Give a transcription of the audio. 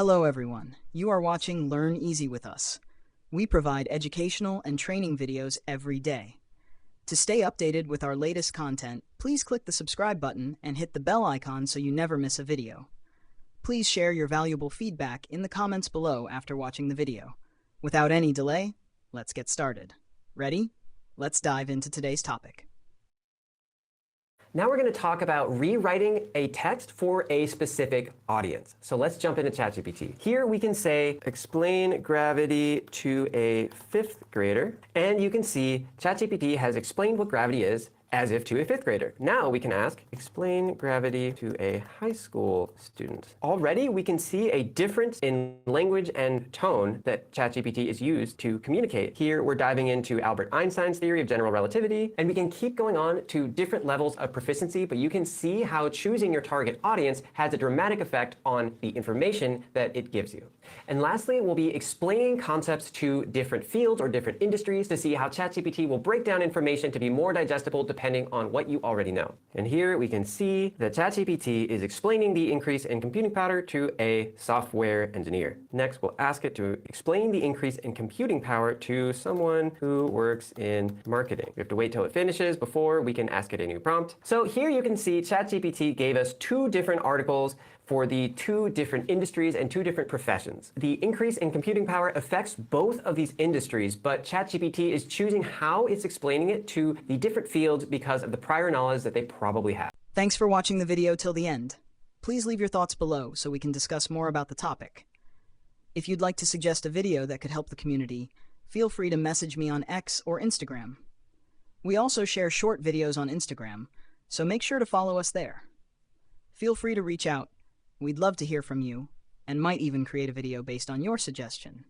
Hello everyone, you are watching Learn Easy with us. We provide educational and training videos every day. To stay updated with our latest content, please click the subscribe button and hit the bell icon so you never miss a video. Please share your valuable feedback in the comments below after watching the video. Without any delay, let's get started. Ready? Let's dive into today's topic. Now we're going to talk about rewriting a text for a specific audience. So let's jump into ChatGPT. Here we can say, explain gravity to a fifth grader. And you can see ChatGPT has explained what gravity is as if to a fifth grader. Now we can ask, explain gravity to a high school student. Already we can see a difference in language and tone that ChatGPT is used to communicate. Here we're diving into Albert Einstein's theory of general relativity, and we can keep going on to different levels of proficiency, but you can see how choosing your target audience has a dramatic effect on the information that it gives you. And lastly, we'll be explaining concepts to different fields or different industries to see how ChatGPT will break down information to be more digestible depending on what you already know. And here we can see that ChatGPT is explaining the increase in computing power to a software engineer. Next, we'll ask it to explain the increase in computing power to someone who works in marketing. We have to wait till it finishes before we can ask it a new prompt. So here you can see ChatGPT gave us two different articles for the two different industries and two different professions. The increase in computing power affects both of these industries, but ChatGPT is choosing how it's explaining it to the different fields because of the prior knowledge that they probably have. Thanks for watching the video till the end. Please leave your thoughts below so we can discuss more about the topic. If you'd like to suggest a video that could help the community, feel free to message me on X or Instagram. We also share short videos on Instagram, so make sure to follow us there. Feel free to reach out. We'd love to hear from you, and might even create a video based on your suggestion.